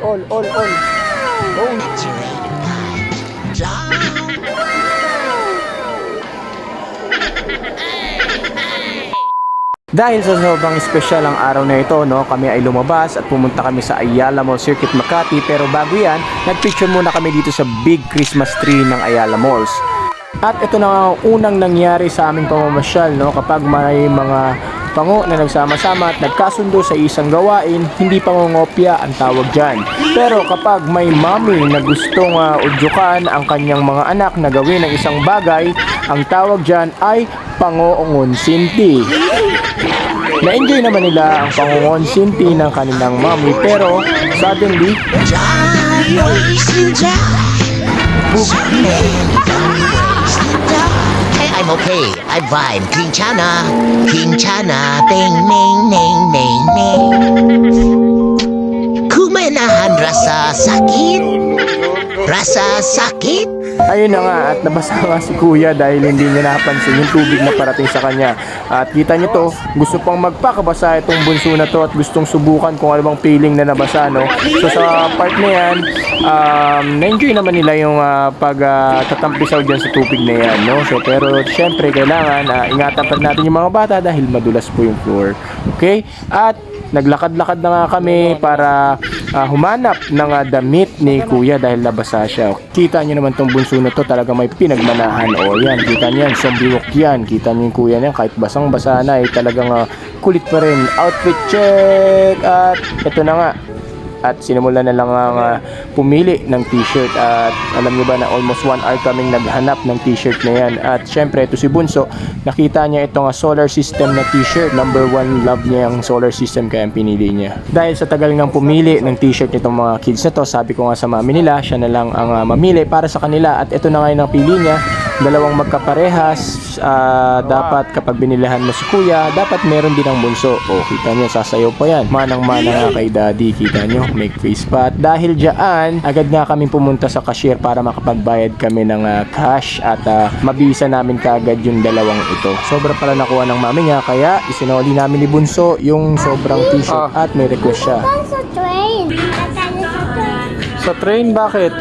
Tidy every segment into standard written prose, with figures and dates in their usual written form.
All. Oh. Dahil sa sobrang espesyal ang araw na ito, no, kami ay lumabas at pumunta kami sa Ayala Mall Circuit Makati. Pero bago yan, nagpicture muna kami dito sa big Christmas tree ng Ayala Malls. At ito na ang unang nangyari sa aming pamamasyal, no, kapag may mga pango na nagsama-sama at nagkasundo sa isang gawain, hindi pangongopya ang tawag dyan. Pero kapag may mommy na gustong udyukan ang kanyang mga anak na gawin ng isang bagay, ang tawag dyan ay pangoongonsinti. Na-enjoy naman nila ang pangongonsinti ng kanilang mommy, pero suddenly, I'm okay. I vibe. Kinchana, ting ning ning ning ning. Kumenahan rasa sakit. Rasa sakit. ayun na nga, at nabasa nga si kuya dahil hindi niya napansin yung tubig na parating sa kanya. At kita niyo to, gusto pang magpakabasa itong bunso na to at gustong subukan kung ano bang feeling na nabasa, no? So sa part na yan, na-enjoy naman nila yung pagtatampisaw dyan sa tubig na yan, no? So pero syempre kailangan ingatan pa natin yung mga bata dahil madulas po yung floor. Okay? At naglakad-lakad na nga kami para humanap ng damit ni kuya dahil nabasa siya. Kita niyo naman tong bunso na to, talaga may pinagmanahan. O yan, kita niyo yan, zombie walk yan. Kita niyo yung kuya niya, kahit basang-basa na, talagang kulit pa rin. Outfit check! At ito na nga. At sinimulan na lang ang pumili ng t-shirt. At alam niyo ba na almost 1 hour kaming naghanap ng t-shirt na yan. At syempre ito si Bunso, nakita niya itong solar system na t-shirt. Number 1 love niya yung solar system, kaya pinili niya. Dahil sa tagal ngang pumili ng t-shirt nitong mga kids na to, sabi ko nga sa mami nila, siya na lang ang mamili para sa kanila. At ito na nga yung napili niya, dalawang magkaparehas. Dapat kapag binilihan mo si kuya, dapat meron din ang bunso. O kita niyo, sasayaw pa yan. Manang-mana nga kay daddy, kita niyo, make face pa. At dahil dyan, agad nga kami pumunta sa cashier para makapagbayad kami ng cash at mabisa namin kaagad yung dalawang ito. Sobra pala nakuha ng mami niya, kaya isinoli namin ni Bunso yung sobrang t-shirt at may request siya. Sa train. Sa train, bakit?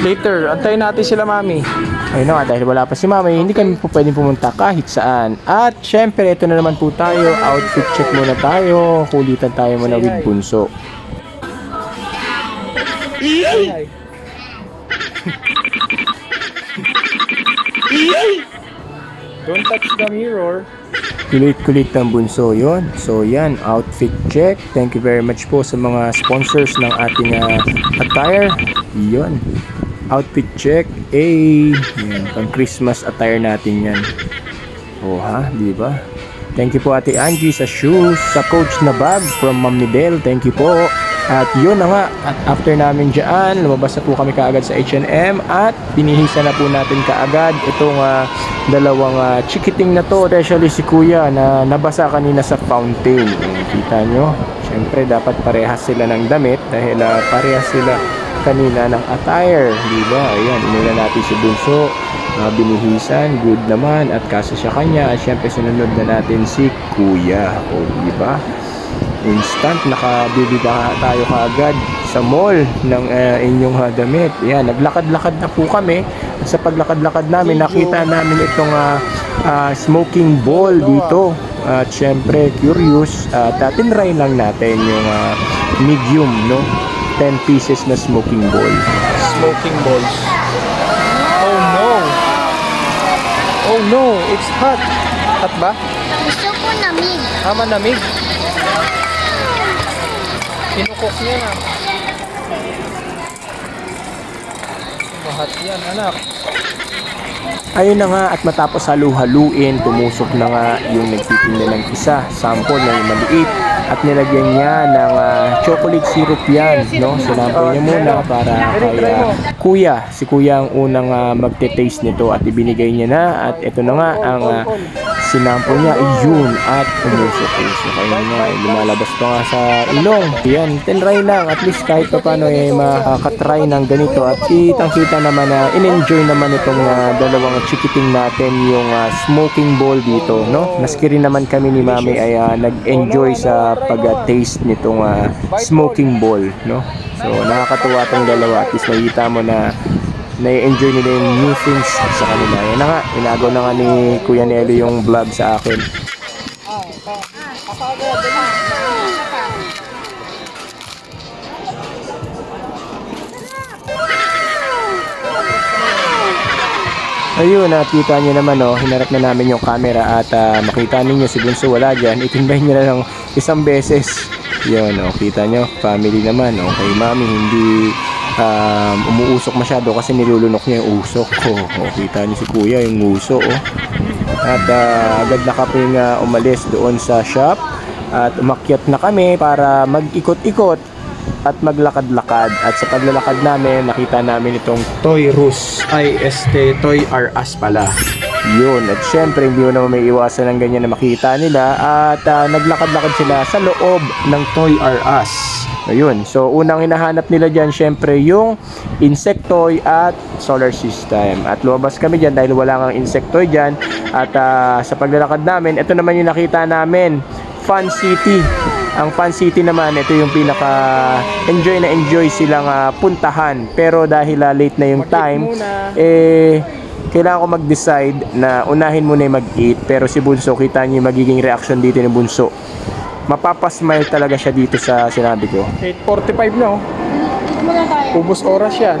Later, antayin natin sila mami. Ayun na nga, dahil wala pa si mami, hindi kami po pwedeng pumunta kahit saan. At syempre, ito na naman po tayo. Outfit check muna tayo. Kulitan tayo muna with Bunso. Don't touch the mirror. Kulit-kulit ng Bunso yun. So yan, outfit check. Thank you very much po sa mga sponsors ng ating attire. Yun, outfit check. Yan, pang Christmas attire natin yan. Oh ha, di ba? Thank you po Ate Angie sa shoes, sa Coach na bag from Ma'am Midel. Thank you po. At yun na nga, at after namin dyan, lumabas na po kami kaagad sa H&M at binihisa na po natin kaagad itong dalawang chikiting na to, especially si kuya na nabasa kanina sa fountain. Kita nyo, syempre dapat parehas sila ng damit dahil parehas sila kanina ng attire, di ba? Ayan, inuna natin si Bunso, binihisan, good naman, at kaso siya kanya, at syempre sunod na natin si kuya, o di ba? Instant, nakabili na tayo kaagad sa mall ng inyong damit. Yan, naglakad-lakad na po kami. At sa paglakad-lakad namin, nakita namin itong smoking ball dito. At syempre, curious. Tinry lang natin yung medium, no? 10 pieces na smoking ball. Smoking balls. Oh no! Oh no! It's hot! Hot ba? Gusto ko namig. Manamig. Kinukok niya na. Mahat yan, anak. Ayun na nga, at matapos halu-haluin, tumusok na nga yung nagtitinda ng isa. Sample na yung maliit. At nilagyan niya ng chocolate syrup yan, no? Sinampol niya muna para kay kuya. Si kuya ang unang magte-taste nito at ibinigay niya na. At ito na nga ang sinampol niya, yun, at umusok-usok. Ayun nga, lumalabas pa nga sa ilong. Yan, tinry lang, at least kahit pa paano makakatry ng ganito. At kitang-kita naman na in-enjoy naman itong dalawang chikiting natin yung smoking bowl dito, no? Maski rin naman kami ni Mami ay nag-enjoy sa pag-taste nitong smoking bowl, no? So, nakakatuwa itong dalawa. At least nakita mo na na-enjoy nila yung new things sa kanila. Yan na nga, inagaw na nga ni Kuya Nelly yung vlog sa akin. Ayun, nakita nyo naman, hinarap na namin yung camera at makita ninyo si Bunso wala dyan. Itinbay nyo na lang isang beses. Yun, kita nyo, family naman. Okay, Mami, hindi umuusok masyado kasi nilulunok niya yung usok ko. Kita niyo si Kuya yung uso, At agad na kaming umalis doon sa shop at umakyat na kami para mag-ikot-ikot at maglakad-lakad. At sa paglalakad namin, nakita namin itong Toy Toy R Us pala. Yun, at syempre hindi mo naman may iwasan ng ganyan na makita nila. At naglakad-lakad sila sa loob ng Toy R Us. Ayun, so unang hinahanap nila dyan syempre yung Insectoy at Solar System. At lumabas kami dyan dahil wala kang Insectoy dyan. At sa paglalakad namin, ito naman yung nakita namin, Fun City. Ang Fun City naman, ito yung enjoy silang puntahan. Pero dahil late na yung time, kailangan ko mag-decide na unahin muna yung mag-eat. Pero si Bunso, kita niyo yung magiging reaction dito ni Bunso. Mapapasmile talaga siya dito sa sinabi ko. 8:45 na, ubos oras yan.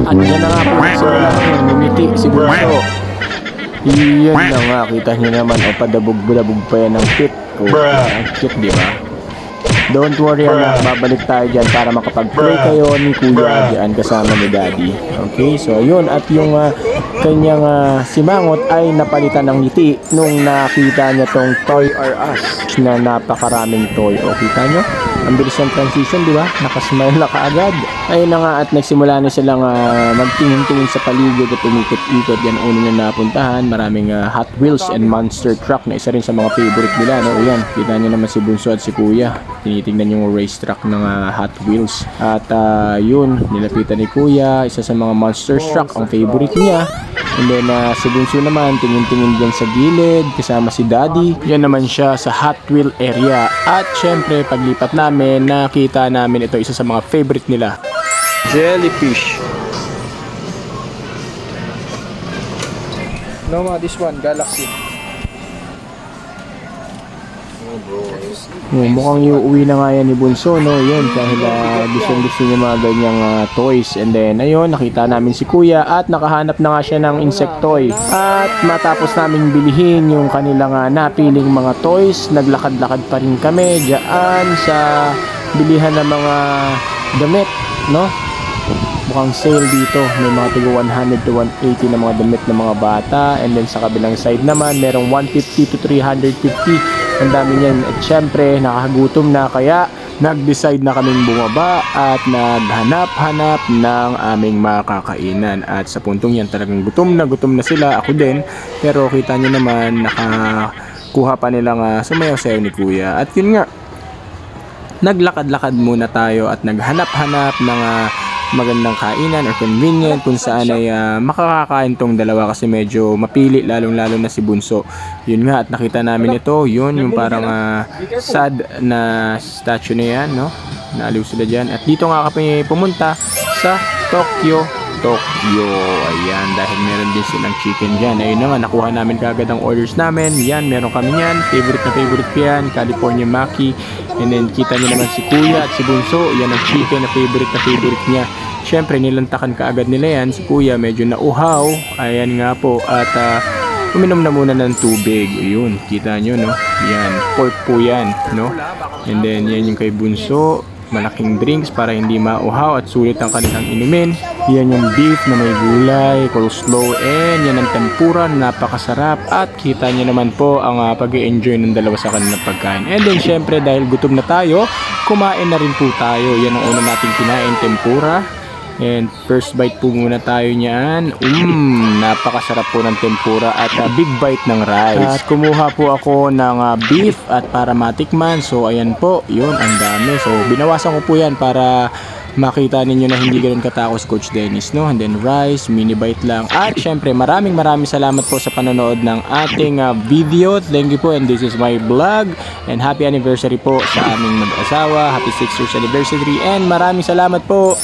At yan na nga po, so ngumiti si Bunso. Iyan na nga, kita niyo naman, padabog-dabog pa yan ng cute. Ang cute, di ba? Don't worry, anak, babalik tayo dyan para makapag-pray kayo ni Kuya dyan kasama ni Daddy. Okay, so yun, at yung kanyang simangot ay napalitan ng ngiti nung nakita niya tong Toy R Us na napakaraming toy. O, kita nyo? Ang bilis ng transition, di ba? Nakasmile na kaagad. Ayun na nga, at nagsimula na silang magtingin-tingin sa paligid at umikot-ikot. Yan una na napuntahan. Maraming Hot Wheels and Monster Truck na isa rin sa mga favorite nila, no? Ayan, kita nyo naman si Bunso at si Kuya. Tinitingnan yung race truck ng Hot Wheels. At yun, nilapitan ni Kuya. Isa sa mga Monster Truck ang favorite niya. And then si Bunso naman, tingin-tingin dyan sa gilid kasama si Daddy. Yan naman siya sa Hot Wheel area. At syempre, paglipat namin, nakita namin ito, isa sa mga favorite nila. Jellyfish. No, this one, Galaxy. Mukhang iuwi na nga yan ni Bunso, no? Yun, dahil gusto niya mga ganyang toys. And then, ayun, nakita namin si Kuya at nakahanap na nga siya ng Insectoy. At matapos namin bilihin yung kanilang napiling mga toys, naglakad-lakad pa rin kami diyan sa bilihan ng mga damit, no? Mukhang sale dito. May mga tigo 100 to 180 na mga damit ng mga bata. And then sa kabilang side naman, merong 150 to 350. Ang dami niyan. At syempre, nakakagutom na kaya nag-decide na kaming bumaba at naghanap-hanap ng aming makakainan. At sa puntong yan, talagang gutom na sila. Ako din. Pero kita nyo naman, nakakuha pa nilang sumayaw-sayaw ni Kuya. At yun nga, naglakad-lakad muna tayo at naghanap-hanap ng magandang kainan or convenient kung saan ay makakakain tong dalawa kasi medyo mapili lalong-lalo na si Bunso. Yun nga, at nakita namin ito, yun yung parang sad na statue na yan, no? Naaliw sila dyan. At dito nga kami pumunta sa Tokyo. Ayan, dahil meron din silang chicken dyan. Ayun na nga, nakuha namin kagad ang orders namin. Yan, meron kami yan. Favorite ko yan, California Maki. And then kita niyo naman si Kuya at si Bunso. Yan ang chicken na favorite niya. Syempre, nilantakan kaagad nila yan. Si Kuya medyo nauhaw. Ayan nga po. At uminom na muna ng tubig. Ayun, kita nyo, no? Yan, pork po yan, no? And then, yan yung kay Bunso. Malaking drinks para hindi mauhaw at sulit ang kanilang inumin. Yan yung beef na may gulay, coleslaw, and yan ang tempura na napakasarap. At kita nyo naman po ang pag-i-enjoy ng dalawa sa kanilang pagkain. And then syempre dahil gutom na tayo, kumain na rin po tayo. Yan ang una nating kinain, tempura. And first bite po muna tayo niyan. Napakasarap po ng tempura at big bite ng rice. At kumuha po ako ng beef at para matikman. So ayan po, yun, ang dami. So binawasan ko po yan para makita ninyo na hindi ganoon katakos si Coach Dennis, no? And then rice, mini bite lang. At syempre, maraming salamat po sa panonood ng ating video. Thank you po, and this is my vlog. And happy anniversary po sa aming mag-asawa. Happy 6 years anniversary. And maraming salamat po.